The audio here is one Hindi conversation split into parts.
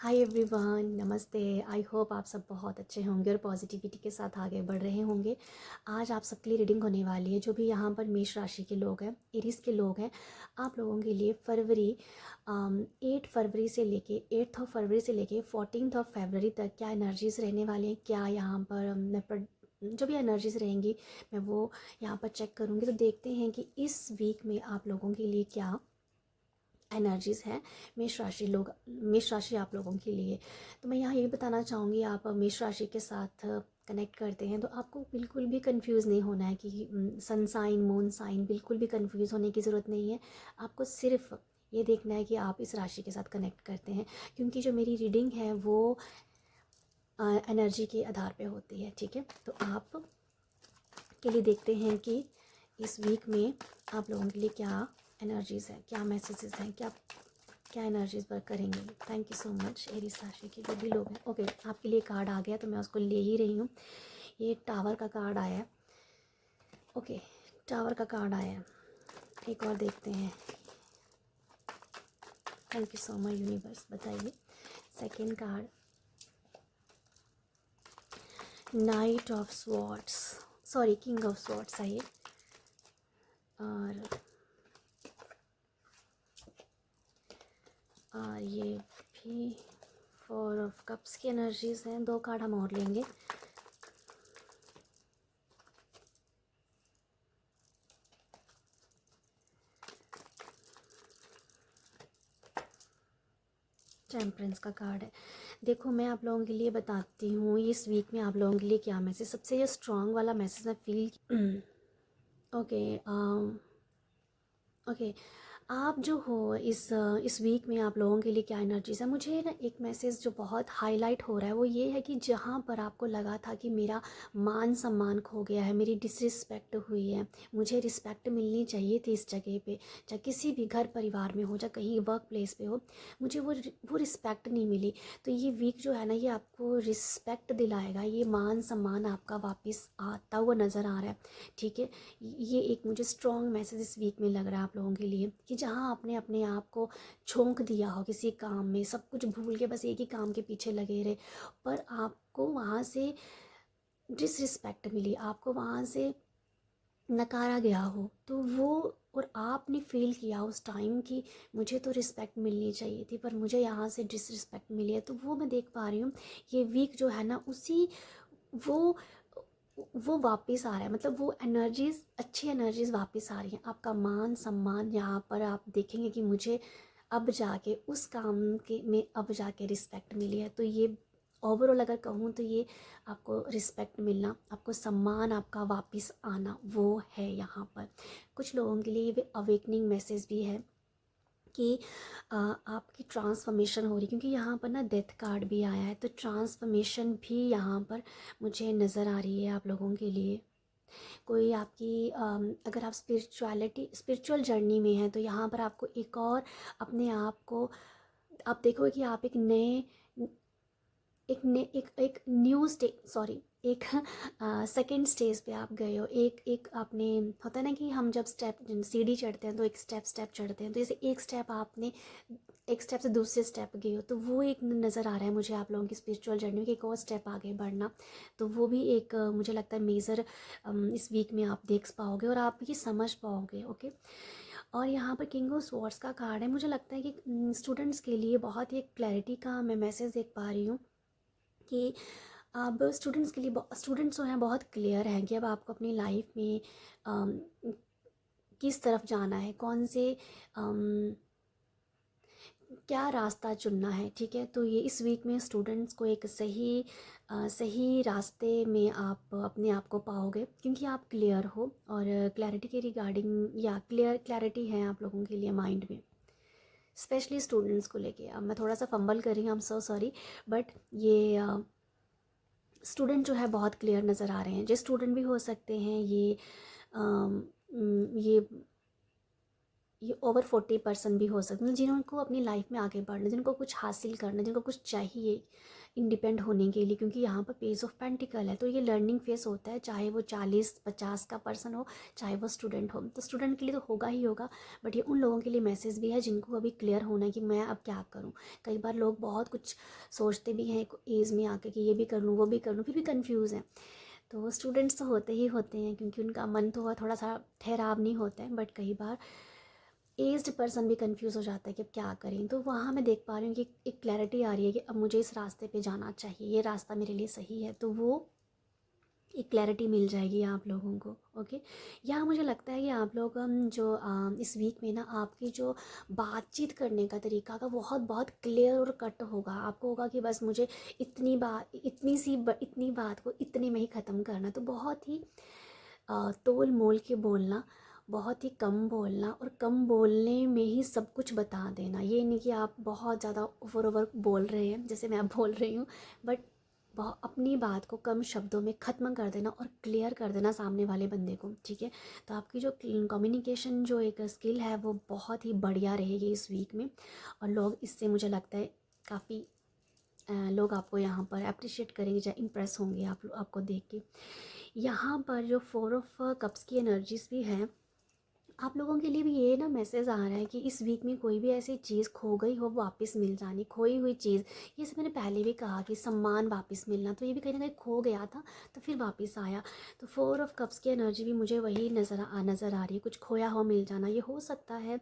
हाय एवरीवन, नमस्ते। आई होप आप सब बहुत अच्छे होंगे और पॉजिटिविटी के साथ आगे बढ़ रहे होंगे। आज आप सबके लिए रीडिंग होने वाली है। जो भी यहाँ पर मेष राशि के लोग हैं, एरीज के लोग हैं, आप लोगों के लिए फरवरी 8 फरवरी से लेके 14 फरवरी तक क्या एनर्जीज रहने वाली हैं, क्या यहाँ पर जो भी एनर्जीज रहेंगी मैं वो यहाँ पर चेक करूँगी। तो देखते हैं कि इस वीक में आप लोगों के लिए क्या एनर्जीज़ हैं। मेष राशि आप लोगों के लिए तो मैं यहाँ ये बताना चाहूँगी, आप मेष राशि के साथ कनेक्ट करते हैं तो आपको बिल्कुल भी कंफ्यूज नहीं होना है कि सन साइन मून साइन, बिल्कुल भी कंफ्यूज होने की ज़रूरत नहीं है। आपको सिर्फ ये देखना है कि आप इस राशि के साथ कनेक्ट करते हैं, क्योंकि जो मेरी रीडिंग है वो एनर्जी के आधार पे होती है। ठीक है, तो आप के लिए देखते हैं कि इस वीक में आप लोगों के लिए क्या एनर्जीज़ हैं, क्या मैसेजेस हैं, क्या क्या एनर्जीज वर्क करेंगे। Thank you so much Aries राशि के जो भी लोग हैं। ओके, आपके लिए कार्ड आ गया तो मैं उसको ले ही रही हूँ। ये टावर का कार्ड आया है। ओके, टावर का कार्ड आया है। एक और देखते हैं। Thank you so much universe. बताइए second card, knight of swords, sorry king of swords आई है। और ये भी 4 ऑफ कप्स की एनर्जीज हैं। 2 कार्ड हम और लेंगे। टेम्परेंस का कार्ड है। देखो, मैं आप लोगों के लिए बताती हूँ इस वीक में आप लोगों के लिए क्या मैसेज, सबसे ये स्ट्रॉन्ग वाला मैसेज मैं फील ओके ओके, आप जो हो इस वीक में आप लोगों के लिए क्या एनर्जीज है। मुझे ना एक मैसेज जो बहुत हाईलाइट हो रहा है वो ये है कि जहाँ पर आपको लगा था कि मेरा मान सम्मान खो गया है, मेरी डिसरिस्पेक्ट हुई है, मुझे रिस्पेक्ट मिलनी चाहिए थी इस जगह पे, चाहे किसी भी घर परिवार में हो, चाहे कहीं वर्क प्लेस पे हो, मुझे वो रिस्पेक्ट नहीं मिली। तो ये वीक जो है ना, ये आपको रिस्पेक्ट दिलाएगा, ये मान सम्मान आपका वापस आता हुआ नज़र आ रहा है। ठीक है, ये एक मुझे स्ट्रॉन्ग मैसेज इस वीक में लग रहा है आप लोगों के लिए कि जहाँ आपने अपने आप को झोंक दिया हो किसी काम में, सब कुछ भूल के बस एक ही काम के पीछे लगे रहे, पर आपको वहाँ से डिसरिस्पेक्ट मिली, आपको वहाँ से नकारा गया हो, तो वो और आपने फील किया उस टाइम कि मुझे तो रिस्पेक्ट मिलनी चाहिए थी पर मुझे यहाँ से डिसरिस्पेक्ट मिली है। तो वो मैं देख पा रही हूँ ये वीक जो है ना, उसी वो वो वापस आ रहा है। मतलब वो एनर्जीज, अच्छी एनर्जीज वापस आ रही हैं। आपका मान सम्मान यहाँ पर आप देखेंगे कि मुझे अब जाके उस काम के में अब जाके रिस्पेक्ट मिली है। तो ये ओवरऑल अगर कहूँ तो ये आपको रिस्पेक्ट मिलना, आपको सम्मान आपका वापस आना वो है यहाँ पर। कुछ लोगों के लिए ये अवेकनिंग मैसेज भी है कि आपकी ट्रांसफॉर्मेशन हो रही, क्योंकि यहाँ पर ना डेथ कार्ड भी आया है, तो ट्रांसफॉर्मेशन भी यहाँ पर मुझे नज़र आ रही है आप लोगों के लिए। कोई आपकी अगर आप स्पिरिचुअल जर्नी में हैं तो यहाँ पर आपको एक और अपने आप को आप देखोगे कि आप एक न्यू स्टेज, सॉरी एक सेकंड स्टेज पे आप गए हो। एक आपने, होता है ना कि हम जब स्टेप सीढ़ी चढ़ते हैं तो एक स्टेप चढ़ते हैं, तो जैसे एक स्टेप आपने एक स्टेप से दूसरे स्टेप गए हो, तो वो एक नज़र आ रहा है मुझे आप लोगों की स्पिरिचुअल जर्नी में कि एक और स्टेप आगे बढ़ना। तो वो भी एक मुझे लगता है मेजर इस वीक में आप देख पाओगे और आप ये समझ पाओगे। ओके, और यहाँ पर किंग ऑफ स्वॉर्ड्स का कार्ड है। मुझे लगता है कि स्टूडेंट्स के लिए बहुत ही क्लैरिटी का मैं मैसेज देख पा रही हूँ कि अब स्टूडेंट्स के लिए स्टूडेंट्स जो हैं बहुत क्लियर हैं कि अब आपको अपनी लाइफ में अम, किस तरफ जाना है, कौन से क्या रास्ता चुनना है। ठीक है, तो ये इस वीक में स्टूडेंट्स को एक सही रास्ते में आप अपने आप को पाओगे, क्योंकि आप क्लियर हो और क्लैरिटी के रिगार्डिंग या क्लैरिटी है आप लोगों के लिए माइंड में, स्पेशली स्टूडेंट्स को लेके। अब मैं थोड़ा सा फंबल कर रही हूँ, I am so sorry, but ये स्टूडेंट जो है बहुत क्लियर नज़र आ रहे हैं। जिस स्टूडेंट भी हो सकते हैं ये ये ओवर 40% भी हो सकते हैं, जिनको अपनी लाइफ में आगे बढ़ना, जिनको कुछ हासिल करना, जिनको कुछ चाहिए इंडिपेंडेंट होने के लिए, क्योंकि यहाँ पर पेज ऑफ पेंटिकल है। तो ये लर्निंग फेस होता है, चाहे वो 40-50 का पर्सन हो, चाहे वो स्टूडेंट हो। तो स्टूडेंट के लिए तो होगा ही होगा, बट ये उन लोगों के लिए मैसेज भी है जिनको अभी क्लियर होना है कि मैं अब क्या करूँ। कई बार लोग बहुत कुछ सोचते भी हैं एज में आके कि ये भी कर लूँ, वो भी कर लूँ, फिर भी कन्फ्यूज़ हैं। तो स्टूडेंट्स तो होते ही होते हैं, क्योंकि उनका मन तो थोड़ा सा ठहराव नहीं होता है, बट कई बार एज्ड पर्सन भी कंफ्यूज हो जाता है कि अब क्या करें। तो वहाँ मैं देख पा रही हूँ कि एक क्लैरिटी आ रही है कि अब मुझे इस रास्ते पे जाना चाहिए, ये रास्ता मेरे लिए सही है। तो वो एक क्लैरिटी मिल जाएगी आप लोगों को। ओके, यहाँ मुझे लगता है कि आप लोग जो इस वीक में ना, आपकी जो बातचीत करने का तरीका का बहुत बहुत क्लियर और कट होगा। आपको होगा कि बस मुझे इतनी बात को इतने में ही ख़त्म करना। तो बहुत ही तोल मोल के बोलना, बहुत ही कम बोलना, और कम बोलने में ही सब कुछ बता देना। ये नहीं कि आप बहुत ज़्यादा ओवर ओवर बोल रहे हैं जैसे मैं अब बोल रही हूँ, बट अपनी बात को कम शब्दों में ख़त्म कर देना और क्लियर कर देना सामने वाले बंदे को। ठीक है, तो आपकी जो कम्युनिकेशन जो एक स्किल है वो बहुत ही बढ़िया रहेगी इस वीक में। और लोग इससे मुझे लगता है काफ़ी लोग आपको यहाँ पर अप्रिशिएट करेंगे, चाहे इम्प्रेस होंगे आपको देख के। यहाँ पर जो 4 ऑफ कप्स की एनर्जीज भी हैं, आप लोगों के लिए भी ये ना मैसेज आ रहा है कि इस वीक में कोई भी ऐसी चीज़ खो गई हो वो वापस मिल जानी, खोई हुई चीज़। ये सब मैंने पहले भी कहा कि सम्मान वापस मिलना, तो ये भी कहीं ना कहीं खो गया था तो फिर वापस आया। तो 4 ऑफ कप्स की एनर्जी भी मुझे वही नज़र आ रही है, कुछ खोया हो मिल जाना। ये हो सकता है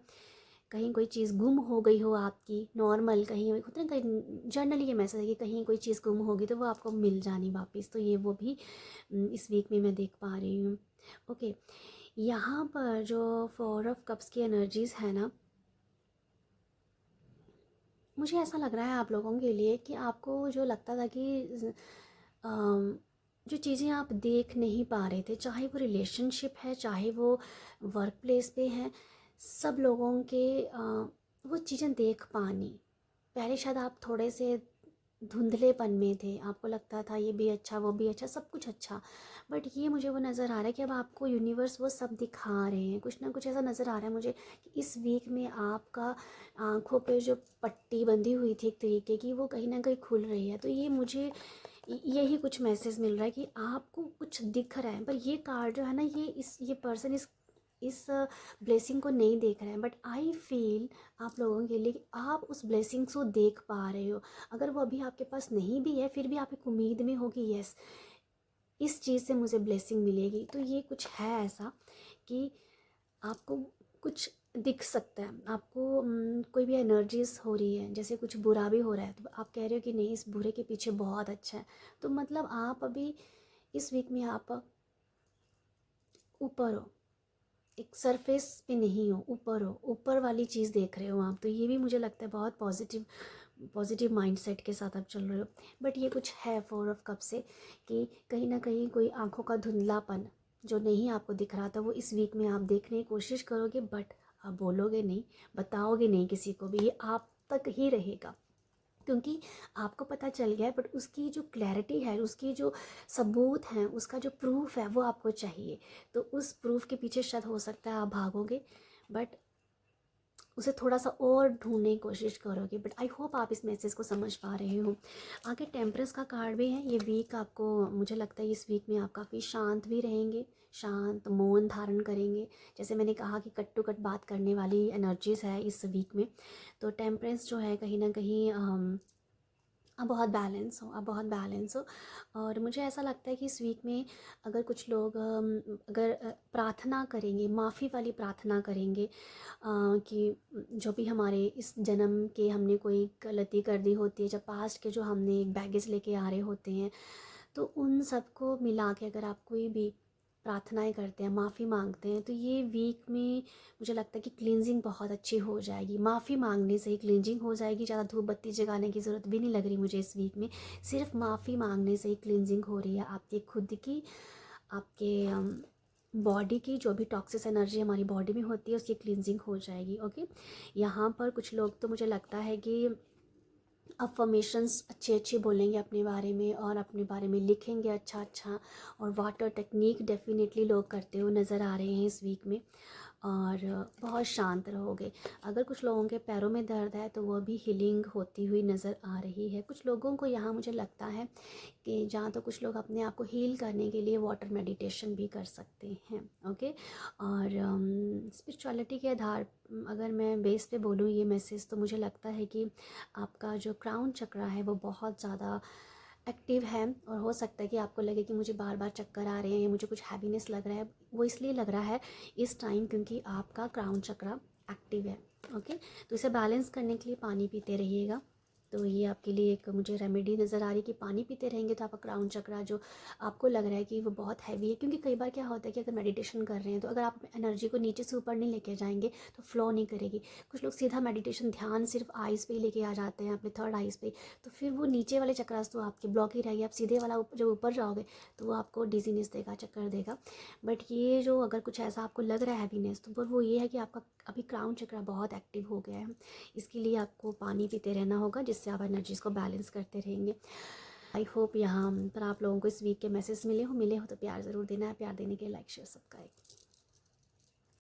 कहीं कोई चीज़ गुम हो गई हो आपकी, नॉर्मल कहीं होता है, कहीं जर्नली ये मैसेज है कि कहीं कोई चीज़ गुम होगी तो वो आपको मिल जानी वापस। तो ये वो भी इस वीक में मैं देख पा रही हूँ। ओके, यहाँ पर जो 4 ऑफ कप्स की एनर्जीज़ है ना, मुझे ऐसा लग रहा है आप लोगों के लिए कि आपको जो लगता था कि जो चीज़ें आप देख नहीं पा रहे थे, चाहे वो रिलेशनशिप है, चाहे वो वर्क प्लेस पे है, सब लोगों के वो चीज़ें देख पानी। पहले शायद आप थोड़े से धुंधलेपन में थे, आपको लगता था ये भी अच्छा, वो भी अच्छा, सब कुछ अच्छा, बट ये मुझे वो नज़र आ रहा है कि अब आपको यूनिवर्स वो सब दिखा रहे हैं। कुछ ना कुछ ऐसा नज़र आ रहा है मुझे कि इस वीक में आपका आँखों पे जो पट्टी बंधी हुई थी एक तरीके की, वो कहीं ना कहीं खुल रही है। तो ये मुझे यही कुछ मैसेज मिल रहा है कि आपको कुछ दिख रहा है, पर ये कार्ड जो है ना, ये पर्सन इस ब्लेसिंग को नहीं देख रहे हैं, बट आई फील आप लोगों के लिए कि आप उस ब्लेसिंग्स को देख पा रहे हो। अगर वो अभी आपके पास नहीं भी है, फिर भी आप एक उम्मीद में हो कि यस, इस चीज़ से मुझे ब्लेसिंग मिलेगी। तो ये कुछ है ऐसा कि आपको कुछ दिख सकता है, आपको कोई भी एनर्जीज हो रही है, जैसे कुछ बुरा भी हो रहा है तो आप कह रहे हो कि नहीं, इस बुरे के पीछे बहुत अच्छा है। तो मतलब आप अभी इस वीक में आप ऊपर हो, एक सरफेस पे नहीं हो, ऊपर हो, ऊपर वाली चीज़ देख रहे हो आप। तो ये भी मुझे लगता है बहुत पॉजिटिव माइंडसेट के साथ आप चल रहे हो। बट ये कुछ है 4 ऑफ कप से कि कहीं ना कहीं कोई आंखों का धुंधलापन जो नहीं आपको दिख रहा था, वो इस वीक में आप देखने की कोशिश करोगे, बट आप बोलोगे नहीं, बताओगे नहीं किसी को भी, ये आप तक ही रहेगा। क्योंकि आपको पता चल गया है, बट उसकी जो क्लैरिटी है, उसकी जो सबूत हैं, उसका जो प्रूफ है वो आपको चाहिए। तो उस प्रूफ के पीछे शायद हो सकता है आप भागोगे, बट उसे थोड़ा सा और ढूंढने की कोशिश करोगे। बट आई होप आप इस मैसेज को समझ पा रहे हो। आगे टेम्परेंस का कार्ड भी है। ये वीक आपको, मुझे लगता है इस वीक में आप काफ़ी शांत भी रहेंगे, शांत मौन धारण करेंगे। जैसे मैंने कहा कि कट टू कट बात करने वाली एनर्जीज़ है इस वीक में। तो टेम्परेंस जो है कहीं ना कहीं आप बहुत बैलेंस हो, आप बहुत बैलेंस हो। और मुझे ऐसा लगता है कि इस वीक में अगर कुछ लोग अगर प्रार्थना करेंगे, माफ़ी वाली प्रार्थना करेंगे, कि जो भी हमारे इस जन्म के हमने कोई गलती कर दी होती है, जब पास्ट के जो हमने एक बैगेज लेके आ रहे होते हैं, तो उन सबको मिला के अगर आप कोई भी प्रार्थनाएं करते हैं, माफ़ी मांगते हैं, तो ये वीक में मुझे लगता है कि क्लींजिंग बहुत अच्छी हो जाएगी। माफ़ी मांगने से ही क्लींजिंग हो जाएगी, ज़्यादा धूप बत्ती जगाने की ज़रूरत भी नहीं लग रही मुझे इस वीक में। सिर्फ माफ़ी मांगने से ही क्लींजिंग हो रही है आपके खुद की, आपके बॉडी की, जो भी टॉक्सिस एनर्जी हमारी बॉडी में होती है उसकी क्लींजिंग हो जाएगी। ओके, यहाँ पर कुछ लोग तो मुझे लगता है कि अफर्मेशंस अच्छे अच्छे बोलेंगे अपने बारे में, और अपने बारे में लिखेंगे अच्छा अच्छा। और वाटर टेक्निक डेफिनेटली लोग करते हुए नज़र आ रहे हैं इस वीक में। और बहुत शांत रहोगे। अगर कुछ लोगों के पैरों में दर्द है तो वो भी हीलिंग होती हुई नज़र आ रही है। कुछ लोगों को यहाँ मुझे लगता है कि जहाँ तो कुछ लोग अपने आप को हील करने के लिए वाटर मेडिटेशन भी कर सकते हैं। ओके। और स्पिरिचुअलिटी के आधार अगर मैं बेस पे बोलूँ ये मैसेज, तो मुझे लगता है कि आपका जो क्राउन चक्रा है वो बहुत ज़्यादा एक्टिव है। और हो सकता है कि आपको लगे कि मुझे बार बार चक्कर आ रहे हैं या मुझे कुछ हैवीनेस लग रहा है, वो इसलिए लग रहा है इस टाइम क्योंकि आपका क्राउन चक्रा एक्टिव है। ओके। तो इसे बैलेंस करने के लिए पानी पीते रहिएगा। तो ये आपके लिए एक मुझे रेमेडी नज़र आ रही है कि पानी पीते रहेंगे तो आपका क्राउन चक्रा जो आपको लग रहा है कि वो बहुत हैवी है, क्योंकि कई बार क्या होता है कि अगर मेडिटेशन कर रहे हैं तो अगर आप एनर्जी को नीचे से ऊपर नहीं लेके जाएंगे तो फ्लो नहीं करेगी। कुछ लोग सीधा मेडिटेशन ध्यान सिर्फ आइज़ पे ही लेके आ जाते हैं, अपने थर्ड आइज़ पे, तो फिर वो नीचे वाले चक्रास तो आपके ब्लॉक ही रहेगी। आप सीधे वाला जब ऊपर जाओगे तो वो आपको डिजीनेस देगा, चक्कर देगा। बट ये जो अगर कुछ ऐसा आपको लग रहा है हैवीनेस, तो वो ये है कि आपका अभी क्राउन चक्रा बहुत एक्टिव हो गया है। इसके लिए आपको पानी पीते रहना होगा, जिससे आप एनर्जीज को बैलेंस करते रहेंगे। आई होप यहाँ पर आप लोगों को इस वीक के मैसेज मिले हो तो प्यार ज़रूर देना है। प्यार देने के लिए लाइक शेयर सब्सक्राइब।